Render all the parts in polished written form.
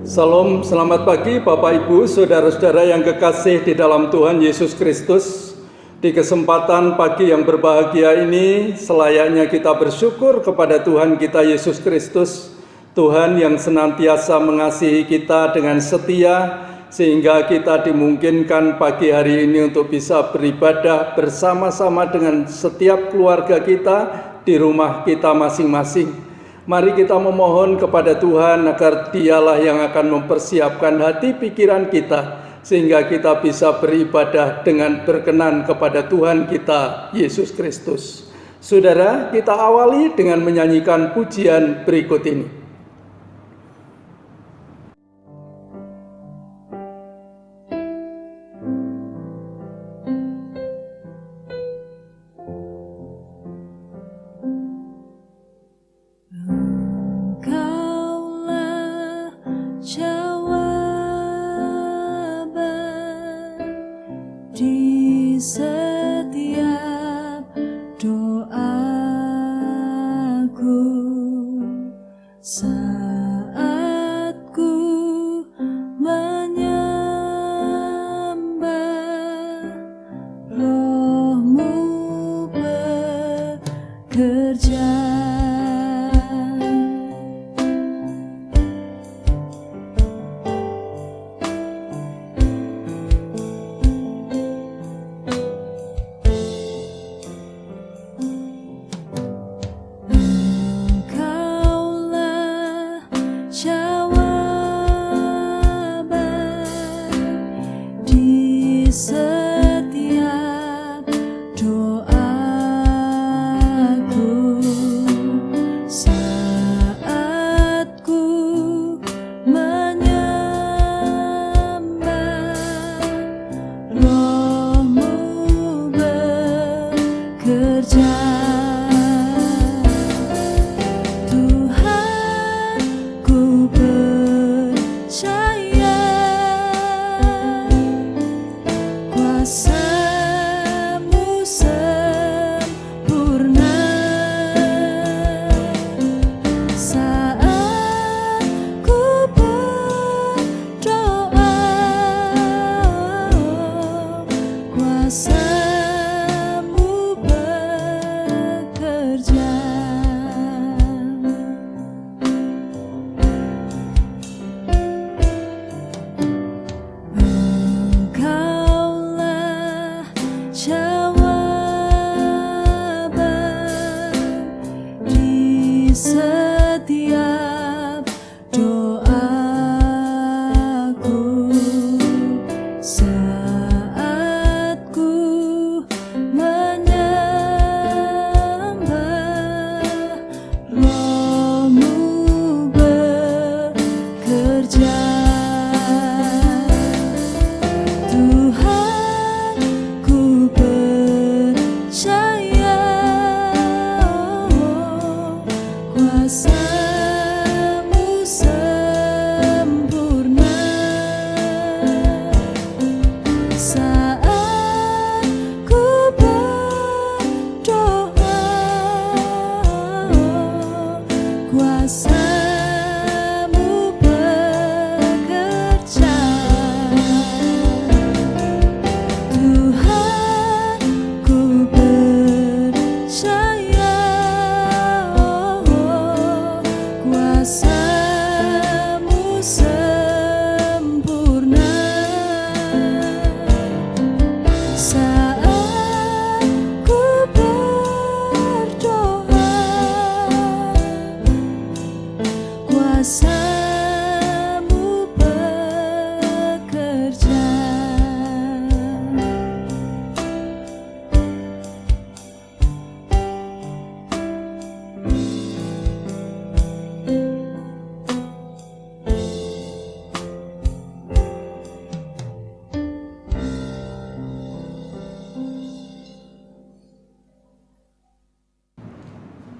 Salam, selamat pagi Bapak Ibu, saudara-saudara yang kekasih di dalam Tuhan Yesus Kristus. Di kesempatan pagi yang berbahagia ini, selayaknya kita bersyukur kepada Tuhan kita Yesus Kristus, Tuhan yang senantiasa mengasihi kita dengan setia, sehingga kita dimungkinkan pagi hari ini untuk bisa beribadah bersama-sama dengan setiap keluarga kita di rumah kita masing-masing. Mari kita memohon kepada Tuhan agar Dialah yang akan mempersiapkan hati pikiran kita, sehingga kita bisa beribadah dengan berkenan kepada Tuhan kita, Yesus Kristus. Saudara, kita awali dengan menyanyikan pujian berikut ini.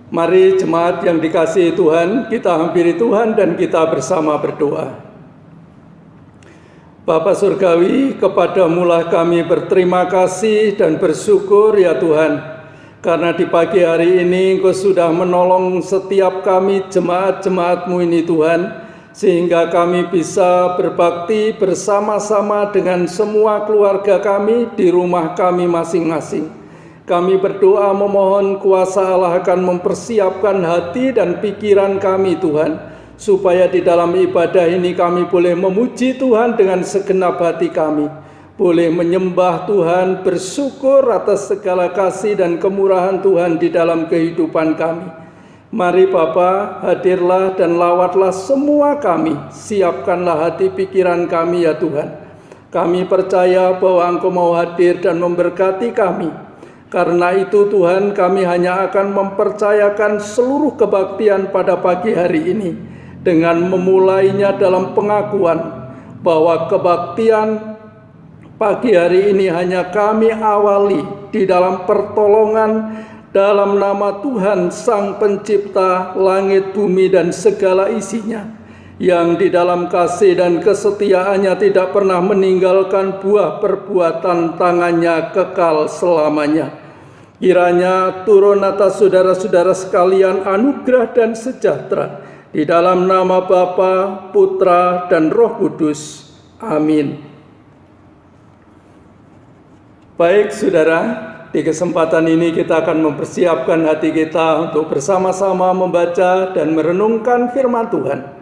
Mari jemaat yang dikasihi Tuhan, kita hampiri Tuhan dan kita bersama berdoa. Bapa Surgawi, kepadamu-lah kami berterima kasih dan bersyukur ya Tuhan, karena di pagi hari ini Engkau sudah menolong setiap kami jemaat-jemaat-Mu ini Tuhan, sehingga kami bisa berbakti bersama-sama dengan semua keluarga kami di rumah kami masing-masing. Kami berdoa memohon kuasa Allah akan mempersiapkan hati dan pikiran kami Tuhan, supaya di dalam ibadah ini kami boleh memuji Tuhan dengan segenap hati kami, boleh menyembah Tuhan, bersyukur atas segala kasih dan kemurahan Tuhan di dalam kehidupan kami. Mari Bapa, hadirlah dan lawatlah semua kami, siapkanlah hati pikiran kami ya Tuhan. Kami percaya bahwa Engkau mau hadir dan memberkati kami. Karena itu Tuhan, kami hanya akan mempercayakan seluruh kebaktian pada pagi hari ini dengan memulainya dalam pengakuan bahwa kebaktian pagi hari ini hanya kami awali di dalam pertolongan dalam nama Tuhan Sang Pencipta langit, bumi, dan segala isinya, yang di dalam kasih dan kesetiaannya tidak pernah meninggalkan buah perbuatan tangannya kekal selamanya. Kiranya turun atas saudara-saudara sekalian anugerah dan sejahtera di dalam nama Bapa, Putra, dan Roh Kudus. Amin. Baik saudara, di kesempatan ini kita akan mempersiapkan hati kita untuk bersama-sama membaca dan merenungkan firman Tuhan.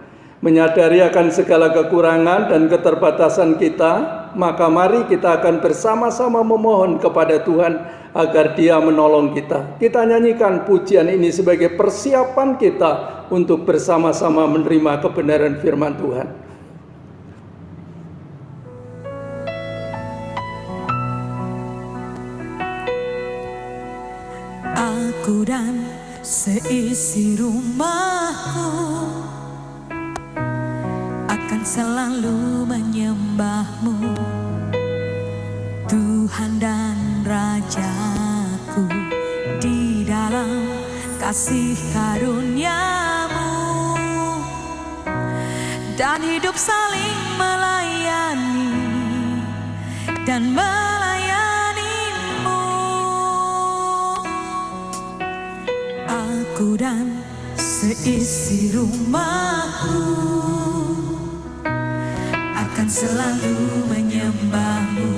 Menyadari akan segala kekurangan dan keterbatasan kita, maka mari kita akan bersama-sama memohon kepada Tuhan agar Dia menolong kita. Kita nyanyikan pujian ini sebagai persiapan kita untuk bersama-sama menerima kebenaran firman Tuhan. Aku dan seisi rumahku akan selalu menyembah-Mu, Tuhan dan Rajaku, di dalam kasih karunia-Mu, dan hidup saling melayani dan melayani-Mu. Aku dan seisi rumahku akan selalu menyembah-Mu,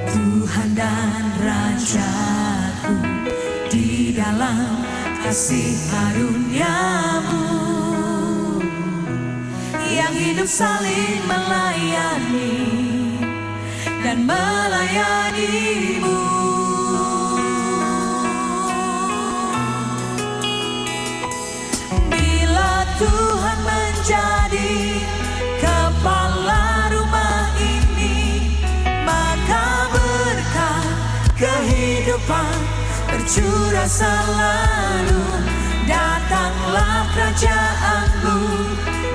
Tuhan dan Rajaku, di dalam kasih karunia-Mu, yang hidup saling melayani dan melayani-Mu. Bila Tuhan menjadi kepala rumah ini, maka berkah kehidupan tercurah selalu. Datanglah kerajaan-Mu,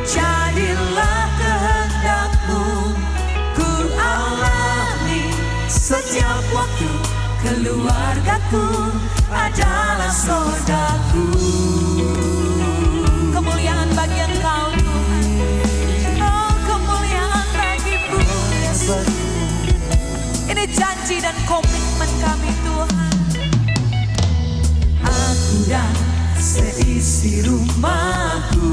jadilah kehendak-Mu. Ku alami setiap waktu, keluargaku adalah saudaraku. Kemuliaan bagi Engkau Tuhan, oh kemuliaan bagi-Mu Yesus. Ini janji dan komitmen kami Tuhan. Aku dan seisi rumahku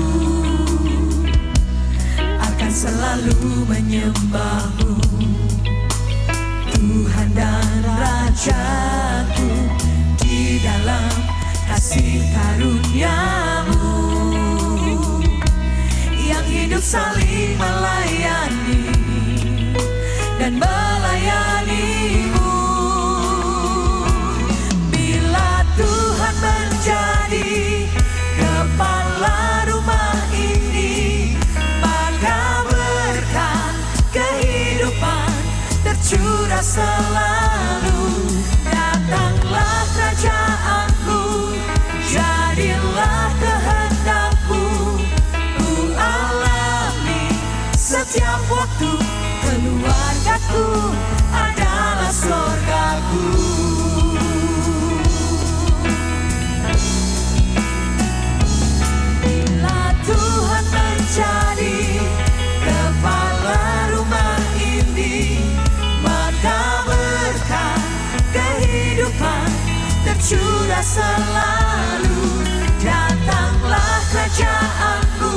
akan selalu menyembah-Mu, Tuhan dan Rajaku, di dalam kasih karunia-Mu, yang hidup saling melayani dan melayani-Mu. Bila Tuhan menjadi kepala rumah ini, maka berkat kehidupan tercurah selalu. Datanglah kerajaan-Mu, jadilah kehendak-Mu. Ku alami setiap waktu, keluargaku adalah surgaku. Bila Tuhan menjadi kepala rumah ini, maka berkat kehidupan tercurah selalu. Datanglah kerajaan-Mu,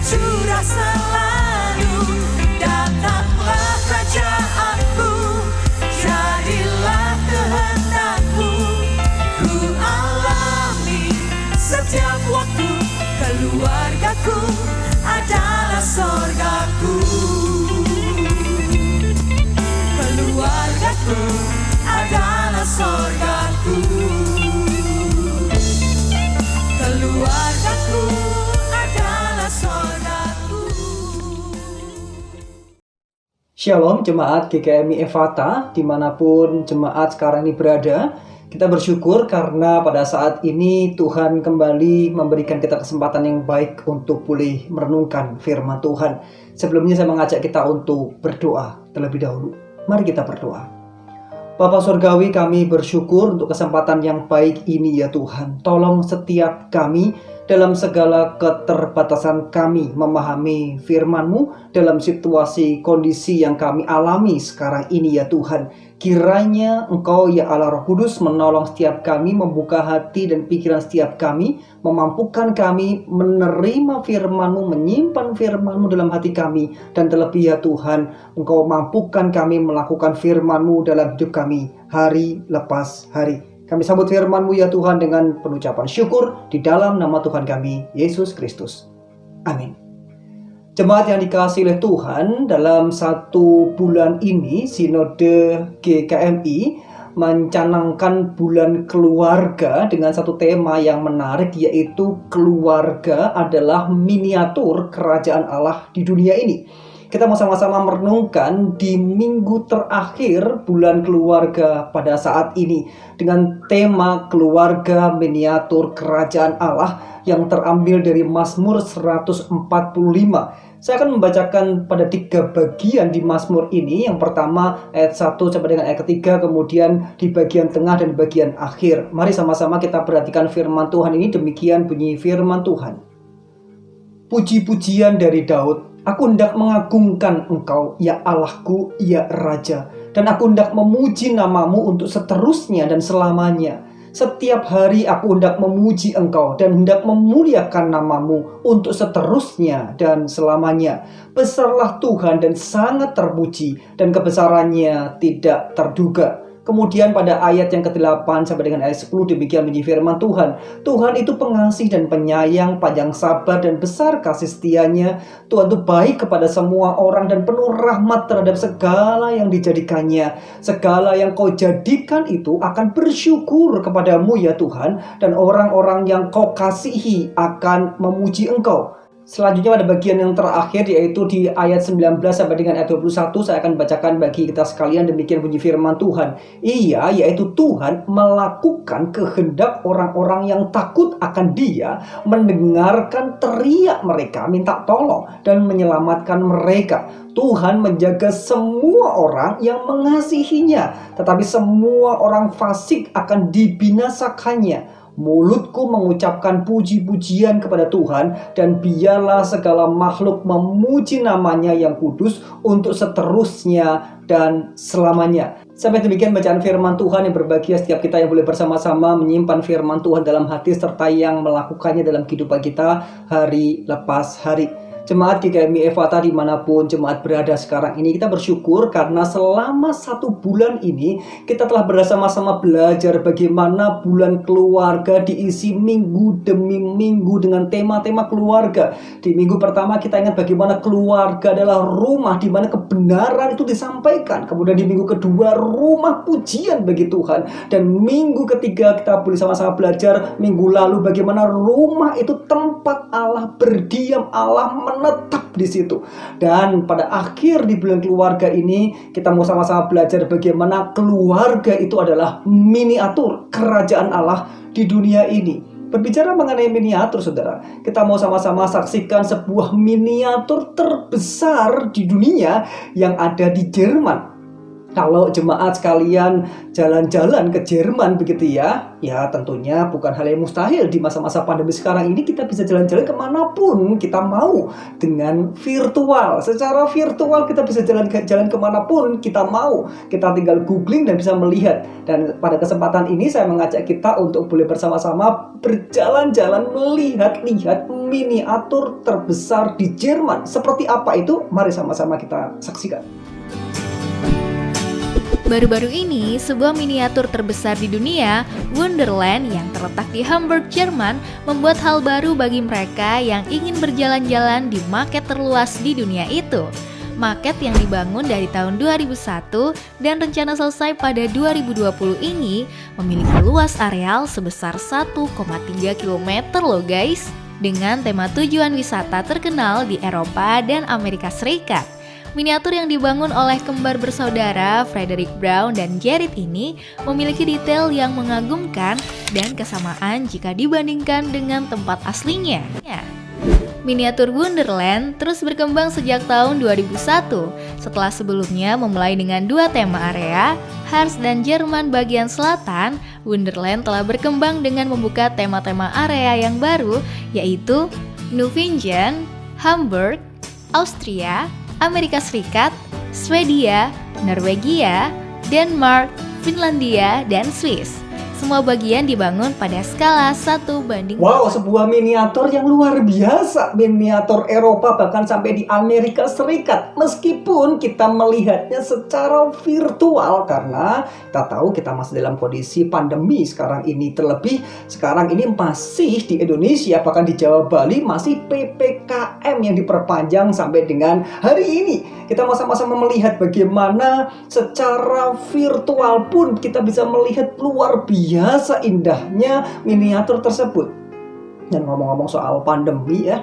curah selalu. Datanglah kerajaanmu, jadilah kehendakmu. Ku alami setiap waktu, keluargaku adalah sorgaku. Keluargaku adalah sorgaku. Keluargaku adalah sorgaku. Shalom jemaat GKMI Efata dimanapun jemaat sekarang ini berada. Kita bersyukur karena pada saat ini Tuhan kembali memberikan kita kesempatan yang baik untuk boleh merenungkan firman Tuhan. Sebelumnya saya mengajak kita untuk berdoa terlebih dahulu. Mari kita berdoa. Bapa Surgawi, kami bersyukur untuk kesempatan yang baik ini ya Tuhan. Tolong setiap kami dalam segala keterbatasan kami memahami firman-Mu dalam situasi kondisi yang kami alami sekarang ini ya Tuhan. Kiranya Engkau ya Allah Roh Kudus menolong setiap kami, membuka hati dan pikiran setiap kami, memampukan kami menerima firman-Mu, menyimpan firman-Mu dalam hati kami, dan terlebih ya Tuhan, Engkau mampukan kami melakukan firman-Mu dalam hidup kami hari lepas hari. Kami sambut firman-Mu ya Tuhan dengan pengucapan syukur di dalam nama Tuhan kami, Yesus Kristus. Amin. Jemaat yang dikasihi oleh Tuhan, dalam 1 bulan ini Sinode GKMI mencanangkan bulan keluarga dengan satu tema yang menarik, yaitu keluarga adalah miniatur kerajaan Allah di dunia ini. Kita mau sama-sama merenungkan di minggu terakhir bulan keluarga pada saat ini dengan tema keluarga miniatur kerajaan Allah yang terambil dari Mazmur 145. Saya akan membacakan pada 3 bagian di Mazmur ini. Yang pertama ayat 1 sampai dengan ayat ketiga, kemudian di bagian tengah dan bagian akhir. Mari sama-sama kita perhatikan firman Tuhan ini. Demikian bunyi firman Tuhan. Puji-pujian dari Daud. Aku hendak mengagungkan Engkau, ya Allahku, ya Raja. Dan aku hendak memuji nama-Mu untuk seterusnya dan selamanya. Setiap hari aku hendak memuji Engkau dan hendak memuliakan nama-Mu untuk seterusnya dan selamanya. Besarlah Tuhan dan sangat terpuji, dan kebesarannya tidak terduga. Kemudian pada ayat yang ke-8 sampai dengan ayat 10 demikian bunyi firman Tuhan. Tuhan itu pengasih dan penyayang, panjang sabar dan besar kasih setianya. Tuhan itu baik kepada semua orang dan penuh rahmat terhadap segala yang dijadikannya. Segala yang Kau jadikan itu akan bersyukur kepadamu ya Tuhan, dan orang-orang yang Kau kasihi akan memuji Engkau. Selanjutnya pada bagian yang terakhir, yaitu di ayat 19 sampai dengan ayat 21, saya akan bacakan bagi kita sekalian. Demikian bunyi firman Tuhan. Ia, yaitu Tuhan, melakukan kehendak orang-orang yang takut akan Dia, mendengarkan teriak mereka, minta tolong, dan menyelamatkan mereka. Tuhan menjaga semua orang yang mengasihinya, tetapi semua orang fasik akan dibinasakannya. Mulutku mengucapkan puji-pujian kepada Tuhan, dan biarlah segala makhluk memuji namanya yang kudus untuk seterusnya dan selamanya. Sampai demikian bacaan firman Tuhan. Yang berbahagia setiap kita yang boleh bersama-sama menyimpan firman Tuhan dalam hati, serta yang melakukannya dalam kehidupan kita hari lepas hari. Jemaat GKMI Efata dimanapun jemaat berada sekarang ini, kita bersyukur karena selama 1 bulan ini kita telah bersama-sama belajar bagaimana bulan keluarga diisi minggu demi minggu dengan tema-tema keluarga. Di minggu pertama kita ingat bagaimana keluarga adalah rumah di mana kebenaran itu disampaikan. Kemudian di minggu kedua, rumah pujian bagi Tuhan. Dan minggu ketiga kita boleh sama-sama belajar minggu lalu bagaimana rumah itu tempat Allah berdiam, Allah menetap di situ. Dan pada akhir di bulan keluarga ini kita mau sama-sama belajar bagaimana keluarga itu adalah miniatur kerajaan Allah di dunia ini. Berbicara mengenai miniatur, saudara, kita mau sama-sama saksikan sebuah miniatur terbesar di dunia yang ada di Jerman. Kalau jemaat sekalian jalan-jalan ke Jerman begitu ya, ya tentunya bukan hal yang mustahil di masa-masa pandemi sekarang ini kita bisa jalan-jalan kemanapun kita mau dengan virtual. Secara virtual kita bisa jalan kemanapun kita mau. Kita tinggal googling dan bisa melihat. Dan pada kesempatan ini saya mengajak kita untuk boleh bersama-sama berjalan-jalan melihat-lihat miniatur terbesar di Jerman. Seperti apa itu? Mari sama-sama kita saksikan. Baru-baru ini, sebuah miniatur terbesar di dunia, Wonderland yang terletak di Hamburg, Jerman, membuat hal baru bagi mereka yang ingin berjalan-jalan di market terluas di dunia itu. Market yang dibangun dari tahun 2001 dan rencana selesai pada 2020 ini memiliki luas areal sebesar 1,3 km loh guys, dengan tema tujuan wisata terkenal di Eropa dan Amerika Serikat. Miniatur yang dibangun oleh kembar bersaudara Frederick Brown dan Gerrit ini memiliki detail yang mengagumkan dan kesamaan jika dibandingkan dengan tempat aslinya. Miniatur Wonderland terus berkembang sejak tahun 2001, setelah sebelumnya memulai dengan 2 tema area, Harz dan Jerman bagian selatan. Wonderland telah berkembang dengan membuka tema-tema area yang baru, yaitu Nuvingen, Hamburg, Austria, Amerika Serikat, Swedia, Norwegia, Denmark, Finlandia, dan Swiss. Semua bagian dibangun pada skala 1:. Wow, sebuah miniatur yang luar biasa. Miniatur Eropa bahkan sampai di Amerika Serikat. Meskipun kita melihatnya secara virtual karena kita tahu kita masih dalam kondisi pandemi sekarang ini. Terlebih sekarang ini masih di Indonesia, bahkan di Jawa Bali masih PPKM yang diperpanjang sampai dengan hari ini. Kita sama-sama melihat bagaimana secara virtual pun kita bisa melihat luar biasa indahnya miniatur tersebut. Dan ngomong-ngomong soal pandemi ya,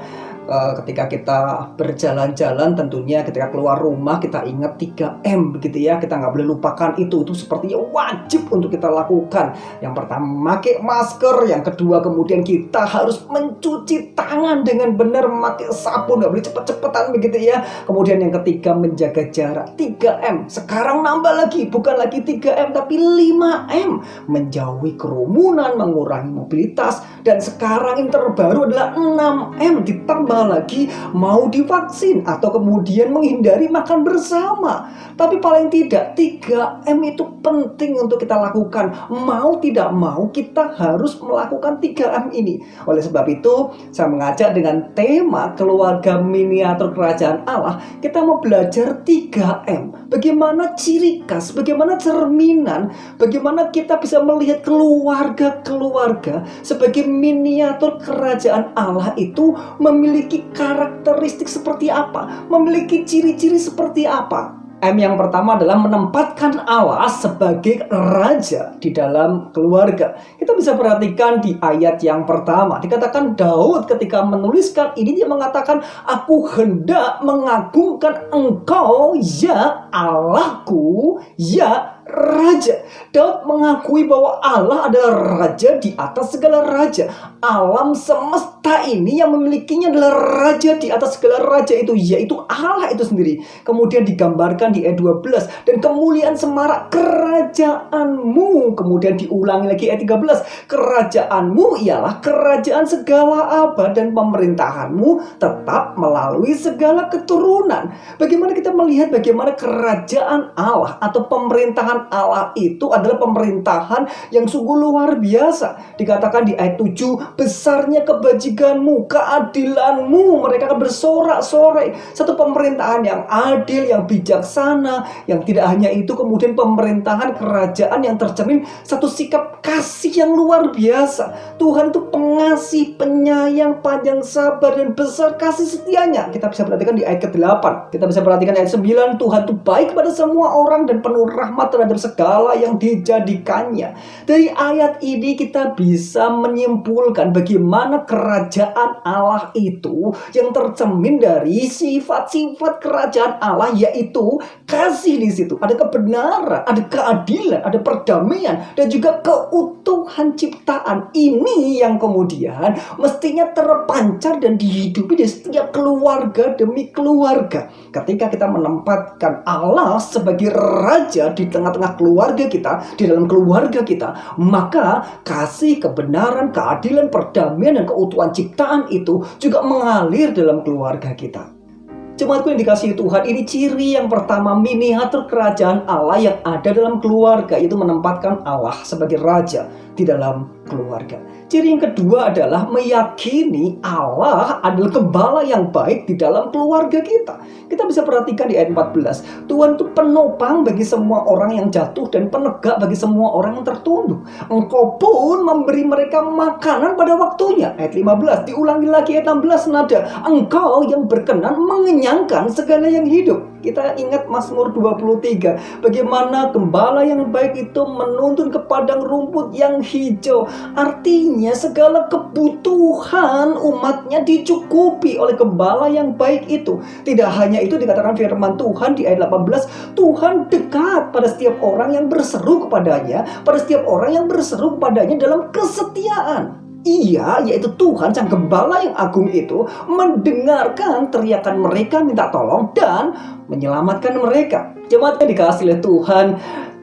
ketika kita berjalan-jalan tentunya ketika keluar rumah kita ingat 3M begitu ya. Kita nggak boleh lupakan itu sepertinya wajib untuk kita lakukan. Yang pertama pakai masker, yang kedua kemudian kita harus mencuci tangan dengan benar memakai sabun, nggak boleh cepet-cepetan begitu ya. Kemudian yang ketiga menjaga jarak, 3M. Sekarang nambah lagi, bukan lagi 3M tapi 5M, menjauhi kerumunan, mengurangi mobilitas, dan sekarang yang terbaru adalah 6M ditambah lagi mau divaksin atau kemudian menghindari makan bersama. Tapi paling tidak 3M itu penting untuk kita lakukan. Mau tidak mau kita harus melakukan 3M ini. Oleh sebab itu saya mengajak dengan tema keluarga miniatur kerajaan Allah, kita mau belajar 3M. Bagaimana ciri khas, bagaimana cerminan, bagaimana kita bisa melihat keluarga-keluarga sebagai miniatur kerajaan Allah itu memiliki karakteristik seperti apa, memiliki ciri-ciri seperti apa. M yang pertama adalah menempatkan Allah sebagai raja di dalam keluarga. Kita bisa perhatikan di ayat yang pertama, dikatakan Daud ketika menuliskan ini dia mengatakan, aku hendak mengagungkan engkau ya Allahku, ya Raja. Daud mengakui bahwa Allah adalah Raja di atas segala raja. Alam semesta ini yang memilikinya adalah Raja di atas segala raja itu, yaitu Allah itu sendiri. Kemudian digambarkan di ayat 12, dan kemuliaan semarak kerajaanmu. Kemudian diulangi lagi ayat 13, kerajaanmu ialah kerajaan segala abad dan pemerintahanmu tetap melalui segala keturunan. Bagaimana kita melihat bagaimana kerajaan Allah atau pemerintahan Allah itu adalah pemerintahan yang sungguh luar biasa. Dikatakan di ayat 7, besarnya kebajikanmu, keadilanmu, mereka akan bersorak-sorai. Satu pemerintahan yang adil, yang bijaksana, yang tidak hanya itu, kemudian pemerintahan kerajaan yang tercermin satu sikap kasih yang luar biasa. Tuhan itu pengasih, penyayang, panjang sabar, dan besar kasih setianya. Kita bisa perhatikan di ayat ke-8. Kita bisa perhatikan ayat 9, Tuhan itu baik kepada semua orang dan penuh rahmat terhadap segala yang dijadikannya. Dari ayat ini kita bisa menyimpulkan bagaimana kerajaan kerajaan Allah itu yang tercermin dari sifat-sifat kerajaan Allah, yaitu kasih di situ. Ada kebenaran, ada keadilan, ada perdamaian, dan juga keutuhan ciptaan. Ini yang kemudian mestinya terpancar dan dihidupi di setiap keluarga demi keluarga. Ketika kita menempatkan Allah sebagai raja di tengah-tengah keluarga kita, di dalam keluarga kita, maka kasih, kebenaran, keadilan, perdamaian, dan keutuhan ciptaan itu juga mengalir dalam keluarga kita. Jemaatku yang dikasihi Tuhan, ini ciri yang pertama miniatur kerajaan Allah yang ada dalam keluarga, yaitu menempatkan Allah sebagai raja di dalam keluarga. Ciri yang kedua adalah meyakini Allah adalah gembala yang baik di dalam keluarga kita. Kita bisa perhatikan di ayat 14. Tuhan itu penopang bagi semua orang yang jatuh dan penegak bagi semua orang yang tertunduk. Engkau pun memberi mereka makanan pada waktunya. Ayat 15. Diulangi lagi ayat 16 nada. Engkau yang berkenan mengenyangkan segala yang hidup. Kita ingat Mazmur 23. Bagaimana gembala yang baik itu menuntun ke padang rumput yang hijau. Artinya segala kebutuhan umatnya dicukupi oleh gembala yang baik itu. Tidak hanya itu, dikatakan firman Tuhan di ayat 18, Tuhan dekat pada setiap orang yang berseru kepadanya, pada setiap orang yang berseru kepadanya dalam kesetiaan. Ia, yaitu Tuhan sang gembala yang agung itu, mendengarkan teriakan mereka minta tolong dan menyelamatkan mereka. Jemaat yang dikasihi oleh Tuhan,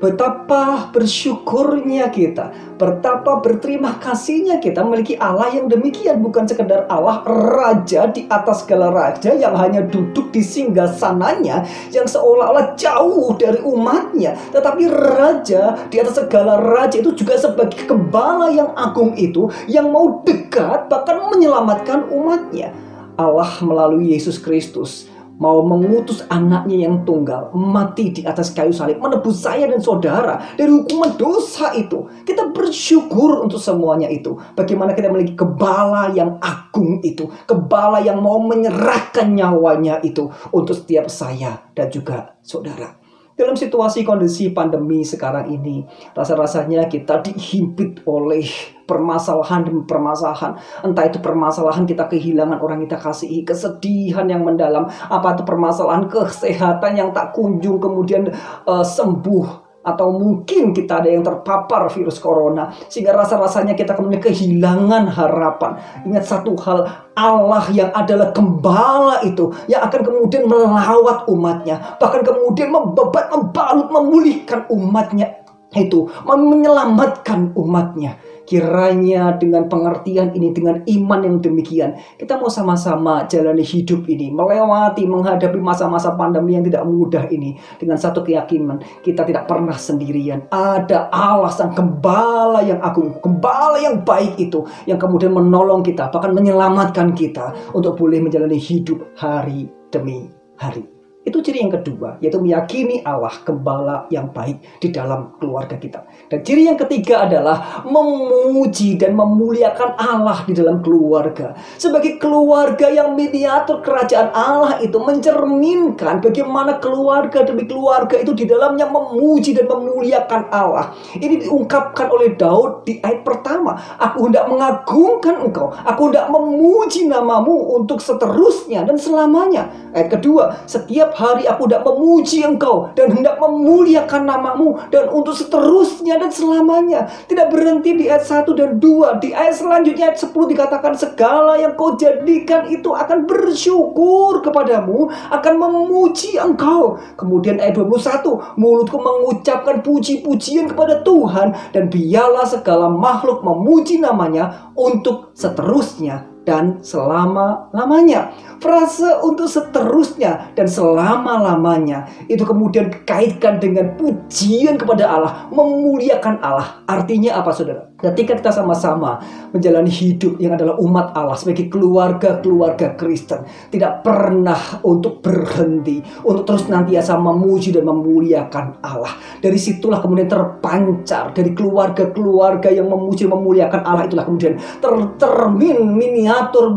betapa bersyukurnya kita, betapa berterima kasihnya kita memiliki Allah yang demikian. Bukan sekedar Allah raja di atas segala raja yang hanya duduk di singgasananya yang seolah-olah jauh dari umatnya, tetapi raja di atas segala raja itu juga sebagai gembala yang agung itu, yang mau dekat bahkan menyelamatkan umatnya. Allah melalui Yesus Kristus mau mengutus anaknya yang tunggal mati di atas kayu salib, menebus saya dan saudara dari hukuman dosa itu. Kita bersyukur untuk semuanya itu. Bagaimana kita memiliki gembala yang agung itu, gembala yang mau menyerahkan nyawanya itu untuk setiap saya dan juga saudara. Dalam situasi kondisi pandemi sekarang ini, rasa-rasanya kita dihimpit oleh permasalahan demi permasalahan. Entah itu permasalahan kita kehilangan orang kita kasihi, kesedihan yang mendalam, apa itu permasalahan kesehatan yang tak kunjung kemudian sembuh, atau mungkin kita ada yang terpapar virus corona sehingga rasa-rasanya kita kemudian kehilangan harapan. Ingat satu hal, Allah yang adalah gembala itu yang akan kemudian melawat umatnya, bahkan kemudian membebat, membalut, memulihkan umatnya itu, menyelamatkan umatnya. Kiranya dengan pengertian ini, dengan iman yang demikian, kita mau sama-sama jalani hidup ini, melewati, menghadapi masa-masa pandemi yang tidak mudah ini dengan satu keyakinan, kita tidak pernah sendirian. Ada Allah sang gembala yang agung, gembala yang baik itu, yang kemudian menolong kita, bahkan menyelamatkan kita untuk boleh menjalani hidup hari demi hari. Itu ciri yang kedua, yaitu meyakini Allah gembala yang baik di dalam keluarga kita. Dan ciri yang ketiga adalah memuji dan memuliakan Allah di dalam keluarga. Sebagai keluarga yang miniatur kerajaan Allah itu mencerminkan bagaimana keluarga demi keluarga itu di dalamnya memuji dan memuliakan Allah. Ini diungkapkan oleh Daud di ayat pertama. Aku hendak mengagungkan engkau, aku hendak memuji namamu untuk seterusnya dan selamanya. Ayat kedua, setiap hari aku hendak memuji engkau dan hendak memuliakan namamu dan untuk seterusnya dan selamanya. Tidak berhenti di ayat 1 dan 2. Di ayat selanjutnya ayat 10 dikatakan segala yang kau jadikan itu akan bersyukur kepadamu, akan memuji engkau. Kemudian ayat 21, mulutku mengucapkan puji-pujian kepada Tuhan dan biarlah segala makhluk memuji namanya untuk seterusnya dan selama-lamanya. Frase untuk seterusnya dan selama-lamanya itu kemudian dikaitkan dengan pujian kepada Allah, memuliakan Allah. Artinya apa, saudara? Ketika kita sama-sama menjalani hidup yang adalah umat Allah sebagai keluarga-keluarga Kristen, tidak pernah untuk berhenti, untuk terus nantiasa memuji dan memuliakan Allah. Dari situlah kemudian terpancar dari keluarga-keluarga yang memuji dan memuliakan Allah, itulah kemudian tercermin miniatur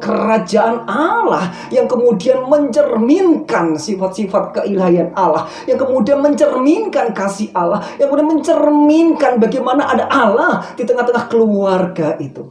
kerajaan Allah yang kemudian mencerminkan sifat-sifat keilahian Allah, yang kemudian mencerminkan kasih Allah, yang kemudian mencerminkan bagaimana ada Allah di tengah-tengah keluarga itu.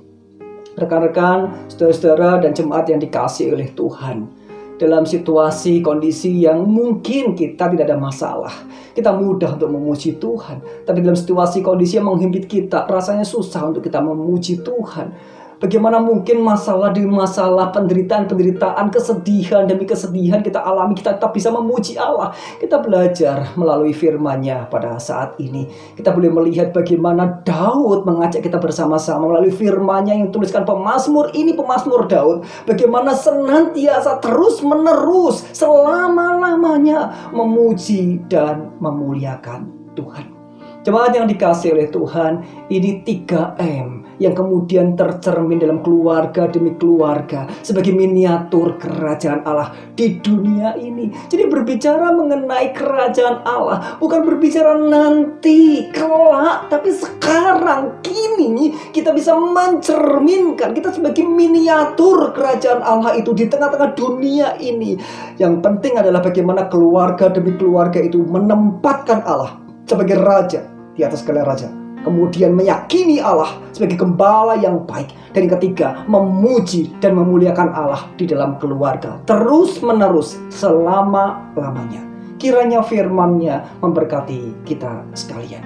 Rekan-rekan, saudara-saudara dan jemaat yang dikasihi oleh Tuhan, dalam situasi kondisi yang mungkin kita tidak ada masalah, kita mudah untuk memuji Tuhan. Tapi dalam situasi kondisi yang menghimpit kita, rasanya susah untuk kita memuji Tuhan. Bagaimana mungkin masalah demi masalah, penderitaan, kesedihan demi kesedihan kita alami, kita tetap bisa memuji Allah. Kita belajar melalui firman-Nya pada saat ini. Kita boleh melihat bagaimana Daud mengajak kita bersama-sama melalui firman-Nya yang dituliskan pemazmur ini, pemazmur Daud. Bagaimana senantiasa terus-menerus selama-lamanya memuji dan memuliakan Tuhan. Jemaat yang dikasihi oleh Tuhan, ini 3M yang kemudian tercermin dalam keluarga demi keluarga sebagai miniatur kerajaan Allah di dunia ini. Jadi berbicara mengenai kerajaan Allah bukan berbicara nanti, kelak, tapi sekarang, kini kita bisa mencerminkan kita sebagai miniatur kerajaan Allah itu di tengah-tengah dunia ini. Yang penting adalah bagaimana keluarga demi keluarga itu menempatkan Allah sebagai raja di atas segala raja, kemudian meyakini Allah sebagai gembala yang baik, dan yang ketiga memuji dan memuliakan Allah di dalam keluarga terus menerus selama-lamanya. Kiranya firman-Nya memberkati kita sekalian.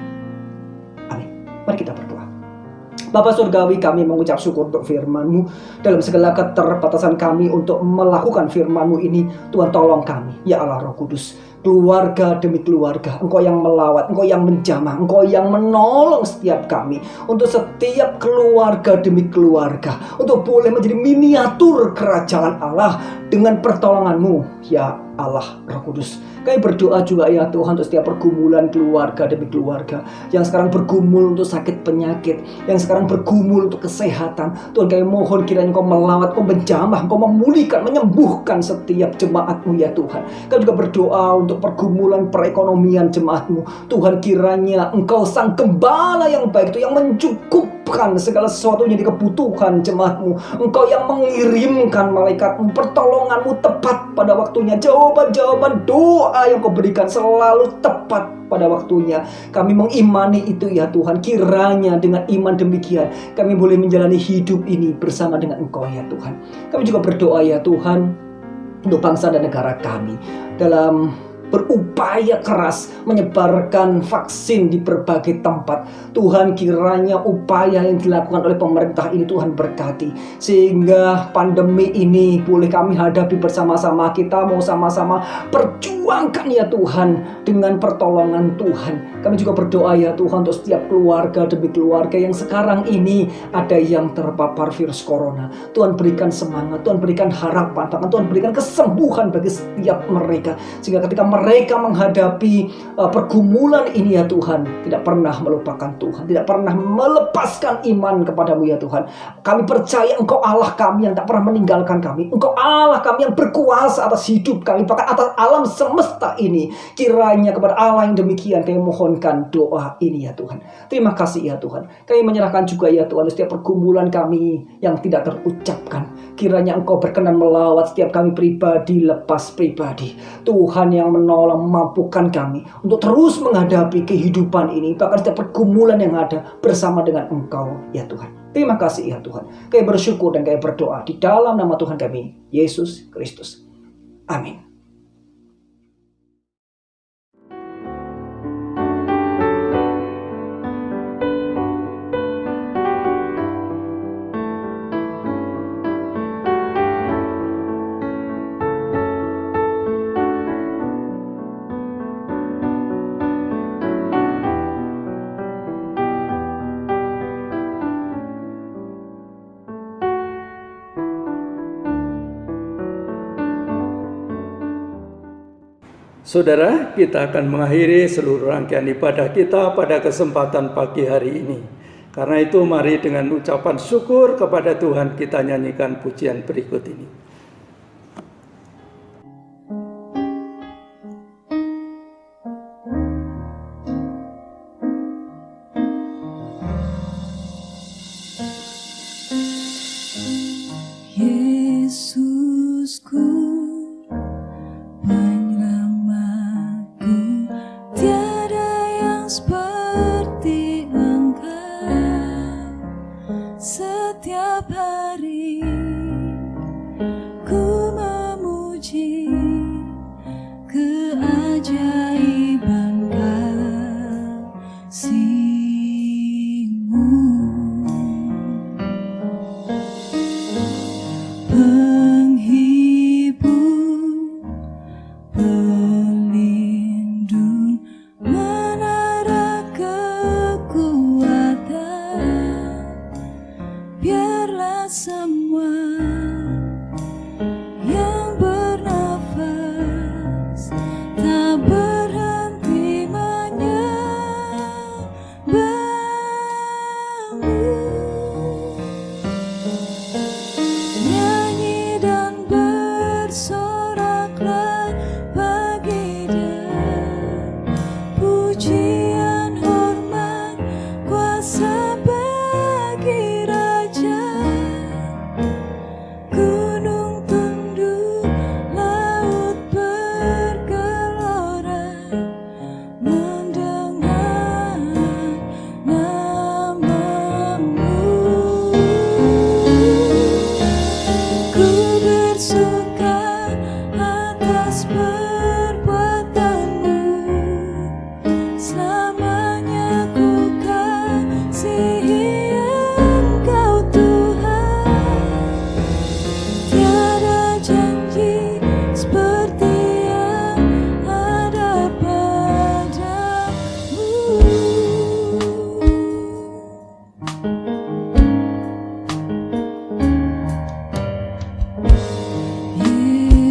Amin. Mari kita berdoa. Bapa Surgawi, kami mengucap syukur untuk firman-Mu. Dalam segala keterbatasan kami untuk melakukan firman-Mu ini, Tuhan tolong kami, ya Allah Roh Kudus. Keluarga demi keluarga, Engkau yang melawat, Engkau yang menjamah, Engkau yang menolong setiap kami. Untuk setiap keluarga demi keluarga, untuk boleh menjadi miniatur kerajaan Allah dengan pertolongan-Mu, ya Allah Roh Kudus. Kami berdoa juga ya Tuhan untuk setiap pergumulan keluarga demi keluarga yang sekarang bergumul untuk sakit penyakit, yang sekarang bergumul untuk kesehatan. Tuhan, kami mohon kiranya Engkau melawat, Engkau menjamah, Engkau memulihkan, menyembuhkan setiap jemaat-Mu ya Tuhan. Kami juga berdoa untuk pergumulan perekonomian jemaat-Mu. Tuhan, kiranya Engkau sang gembala yang baik itu, yang mencukupkan segala sesuatu yang jadi kebutuhan jemaat-Mu. Engkau yang mengirimkan malaikat-Mu, pertolongan-Mu tepat pada waktunya. Jawaban-jawaban doa yang Kau berikan selalu tepat pada waktunya. Kami mengimani itu ya Tuhan. Kiranya dengan iman demikian kami boleh menjalani hidup ini bersama dengan Engkau ya Tuhan. Kami juga berdoa ya Tuhan untuk bangsa dan negara kami dalam berupaya keras menyebarkan vaksin di berbagai tempat. Tuhan, kiranya upaya yang dilakukan oleh pemerintah ini Tuhan berkati, sehingga pandemi ini boleh kami hadapi bersama-sama. Kita mau sama-sama perjuangkan ya Tuhan dengan pertolongan Tuhan. Kami juga berdoa ya Tuhan untuk setiap keluarga demi keluarga yang sekarang ini ada yang terpapar virus corona. Tuhan, berikan semangat, Tuhan berikan harapan, Tuhan berikan kesembuhan bagi setiap mereka, sehingga ketika mereka menghadapi pergumulan ini ya Tuhan, tidak pernah melupakan Tuhan, tidak pernah melepaskan iman kepadamu ya Tuhan. Kami percaya Engkau Allah kami yang tak pernah meninggalkan kami. Engkau Allah kami yang berkuasa atas hidup kami, bahkan atas alam semesta ini. Kiranya kepada Allah yang demikian kami mohonkan doa ini ya Tuhan. Terima kasih ya Tuhan. Kami menyerahkan juga ya Tuhan setiap pergumulan kami yang tidak terucapkan. Kiranya Engkau berkenan melawat setiap kami pribadi lepas pribadi. Tuhan yang menolong, memampukan kami untuk terus menghadapi kehidupan ini, bahkan setiap pergumulan yang ada bersama dengan Engkau ya Tuhan. Terima kasih ya Tuhan. Kami bersyukur dan kami berdoa di dalam nama Tuhan kami, Yesus Kristus. Amin. Saudara, kita akan mengakhiri seluruh rangkaian ibadah kita pada kesempatan pagi hari ini. Karena itu mari dengan ucapan syukur kepada Tuhan kita nyanyikan pujian berikut ini. Yesusku, penyelamatku, tiada yang seperti Engkau. Setiap hari atas perbuatanmu, selamanya ku kasihi Engkau Tuhan. Tiada janji seperti yang ada padamu.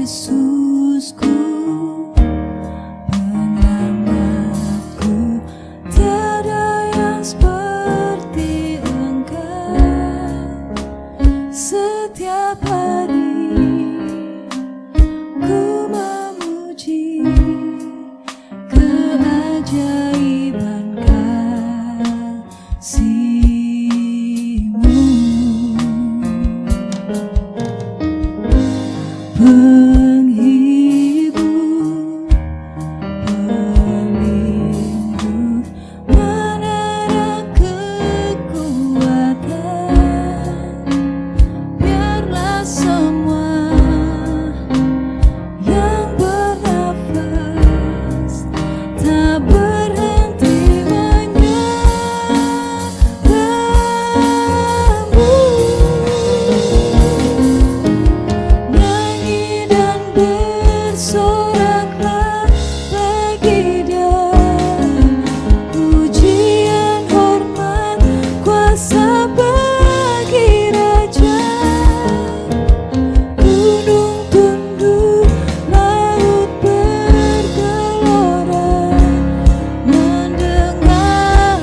Yesusku, penyelamatku, tiada yang seperti Engkau. Setiap hari ku memuji keajaiban kasih-Mu. Penghibur, pelindung, menerang kekuatan. Biarlah semua yang bernafas tak berhenti menyembah-Mu. Nyanyi dan bersoraklah bagi Dia, pujian, hormat, kuasa bagi Raja. Gunung tunduk, laut bergelora, mendengar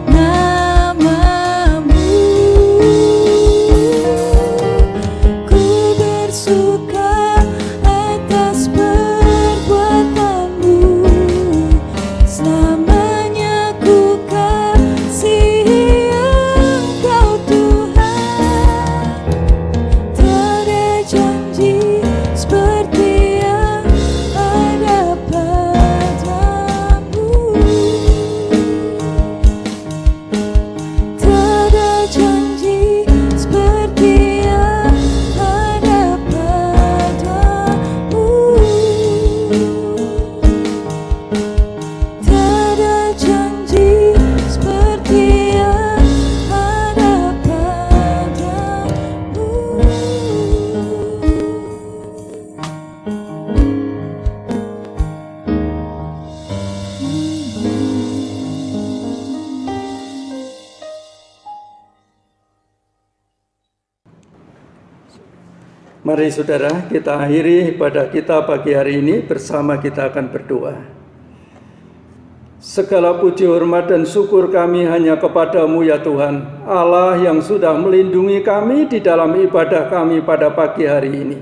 nama-Mu. Ku bersuka atas perbuatanmu, selamanya ku kasihi Engkau Tuhan. Tiada janji seperti yang ada padamu. Tiada janji seperti yang ada padamu. Tiada janji seperti yang ada padamu. Mari saudara, kita akhiri ibadah kita pagi hari ini bersama kita akan berdoa. Segala puji, hormat, dan syukur kami hanya kepadamu ya Tuhan, Allah yang sudah melindungi kami di dalam ibadah kami pada pagi hari ini.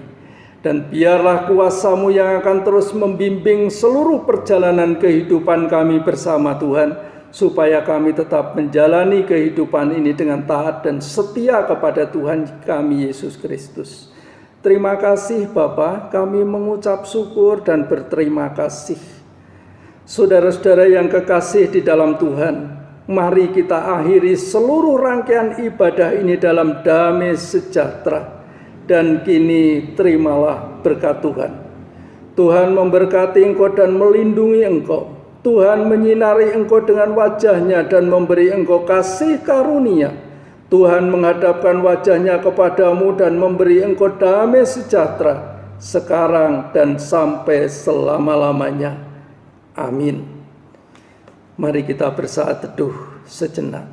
Dan biarlah kuasa-Mu yang akan terus membimbing seluruh perjalanan kehidupan kami bersama Tuhan, supaya kami tetap menjalani kehidupan ini dengan taat dan setia kepada Tuhan kami Yesus Kristus. Terima kasih Bapa, kami mengucap syukur dan berterima kasih. Saudara-saudara yang kekasih di dalam Tuhan, mari kita akhiri seluruh rangkaian ibadah ini dalam damai sejahtera. Dan kini terimalah berkat Tuhan. Tuhan memberkati engkau dan melindungi engkau. Tuhan menyinari engkau dengan wajah-Nya dan memberi engkau kasih karunia. Tuhan menghadapkan wajah-Nya kepadamu dan memberi engkau damai sejahtera sekarang dan sampai selama-lamanya. Amin. Mari kita bersaat teduh sejenak.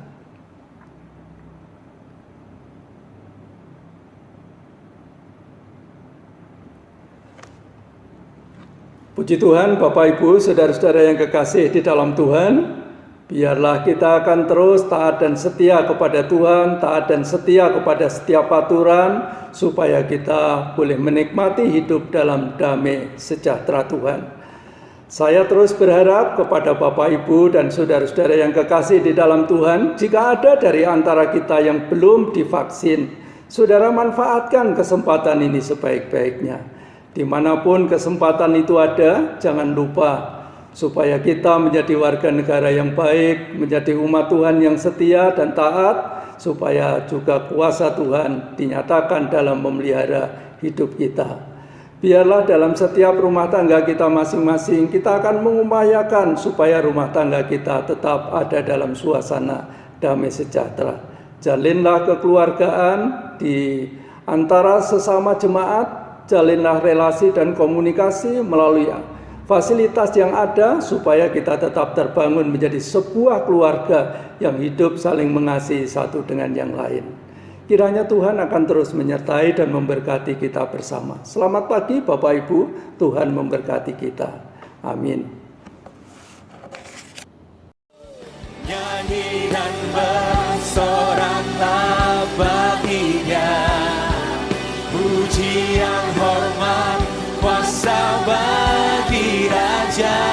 Puji Tuhan, Bapak Ibu, saudara-saudara yang kekasih di dalam Tuhan, biarlah kita akan terus taat dan setia kepada Tuhan, taat dan setia kepada setiap aturan, supaya kita boleh menikmati hidup dalam damai sejahtera Tuhan. Saya terus berharap kepada Bapak Ibu dan saudara-saudara yang kekasih di dalam Tuhan, jika ada dari antara kita yang belum divaksin, saudara manfaatkan kesempatan ini sebaik-baiknya. Dimanapun kesempatan itu ada, jangan lupa supaya kita menjadi warga negara yang baik, menjadi umat Tuhan yang setia dan taat, supaya juga kuasa Tuhan dinyatakan dalam memelihara hidup kita. Biarlah dalam setiap rumah tangga kita masing-masing, kita akan mengupayakan supaya rumah tangga kita tetap ada dalam suasana damai sejahtera. Jalinlah kekeluargaan di antara sesama jemaat, jalinlah relasi dan komunikasi melalui fasilitas yang ada supaya kita tetap terbangun menjadi sebuah keluarga yang hidup saling mengasihi satu dengan yang lain. Kiranya Tuhan akan terus menyertai dan memberkati kita bersama. Selamat pagi Bapak Ibu, Tuhan memberkati kita. Amin. Nyanyi dan bersoraklah baginya, puji yang hormat kuasa bagi Raja.